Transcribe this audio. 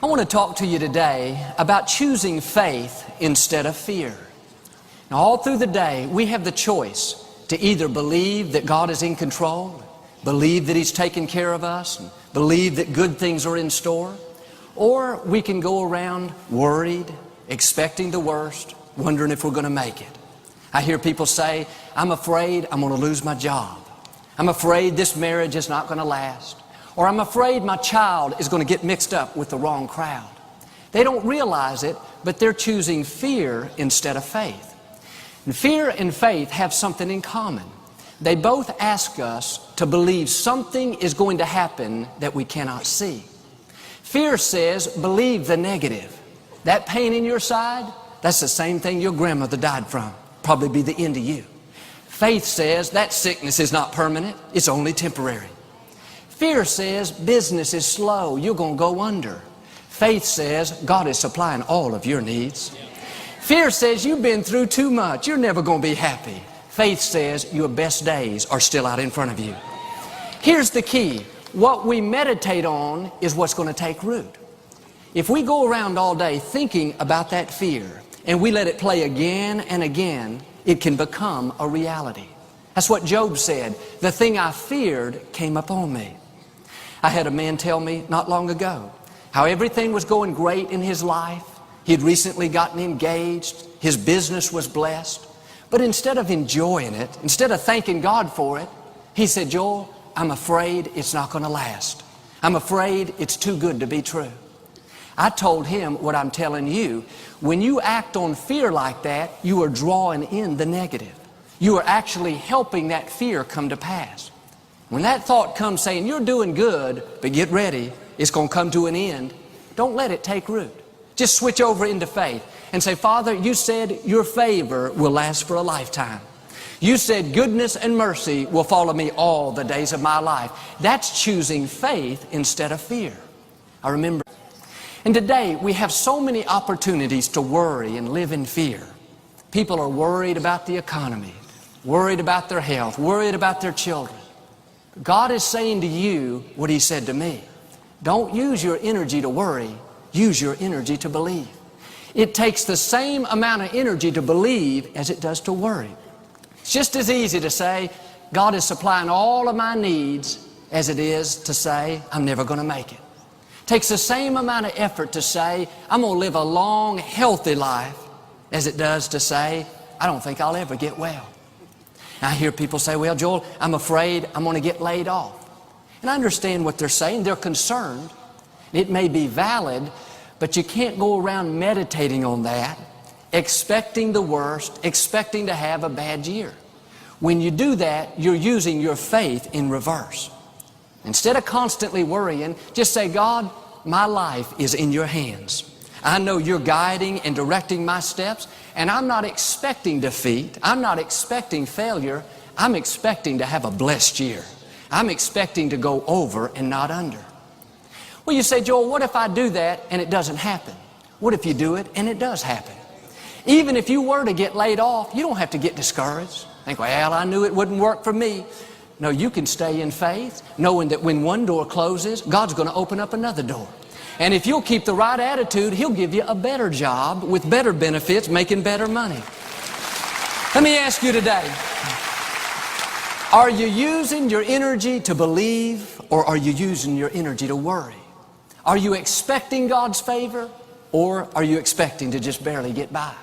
I want to talk to you today about choosing faith instead of fear. Now, all through the day, we have the choice to either believe that God is in control, believe that He's taking care of us, and believe that good things are in store, or we can go around worried, expecting the worst, wondering if we're going to make it. I hear people say, I'm afraid I'm going to lose my job. I'm afraid this marriage is not going to last. Or I'm afraid my child is going to get mixed up with the wrong crowd. They don't realize it, but they're choosing fear instead of faith. And fear and faith have something in common. They both ask us to believe something is going to happen that we cannot see. Fear says, believe the negative. That pain in your side, that's the same thing your grandmother died from. Probably be the end of you. Faith says that sickness is not permanent, it's only temporary. Fear says business is slow, you're going to go under. Faith says God is supplying all of your needs. Fear says you've been through too much, you're never going to be happy. Faith says your best days are still out in front of you. Here's the key. What we meditate on is what's going to take root. If we go around all day thinking about that fear and we let it play again and again, it can become a reality. That's what Job said. The thing I feared came upon me. I had a man tell me not long ago how everything was going great in his life. He'd recently gotten engaged. His business was blessed. But instead of enjoying it, instead of thanking God for it, he said, Joel, I'm afraid it's not going to last. I'm afraid it's too good to be true. I told him what I'm telling you. When you act on fear like that, you are drawing in the negative. You are actually helping that fear come to pass. When that thought comes saying, you're doing good, but get ready, it's going to come to an end, don't let it take root. Just switch over into faith and say, Father, you said your favor will last for a lifetime. You said goodness and mercy will follow me all the days of my life. That's choosing faith instead of fear. I remember. And today we have so many opportunities to worry and live in fear. People are worried about the economy, worried about their health, worried about their children. God is saying to you what He said to me. Don't use your energy to worry. Use your energy to believe. It takes the same amount of energy to believe as it does to worry. It's just as easy to say, God is supplying all of my needs as it is to say, I'm never going to make it. It takes the same amount of effort to say, I'm going to live a long, healthy life as it does to say, I don't think I'll ever get well. I hear people say, well, Joel, I'm afraid I'm going to get laid off. And I understand what they're saying. They're concerned. It may be valid, but you can't go around meditating on that, expecting the worst, expecting to have a bad year. When you do that, you're using your faith in reverse. Instead of constantly worrying, just say, God, my life is in your hands. I know you're guiding and directing my steps, and I'm not expecting defeat. I'm not expecting failure. I'm expecting to have a blessed year. I'm expecting to go over and not under. Well, you say, Joel, what if I do that and it doesn't happen? What if you do it and it does happen? Even if you were to get laid off, you don't have to get discouraged. Think, well, I knew it wouldn't work for me. No, you can stay in faith, knowing that when one door closes, God's going to open up another door. And if you'll keep the right attitude, He'll give you a better job with better benefits, making better money. Let me ask you today, are you using your energy to believe, or are you using your energy to worry? Are you expecting God's favor, or are you expecting to just barely get by?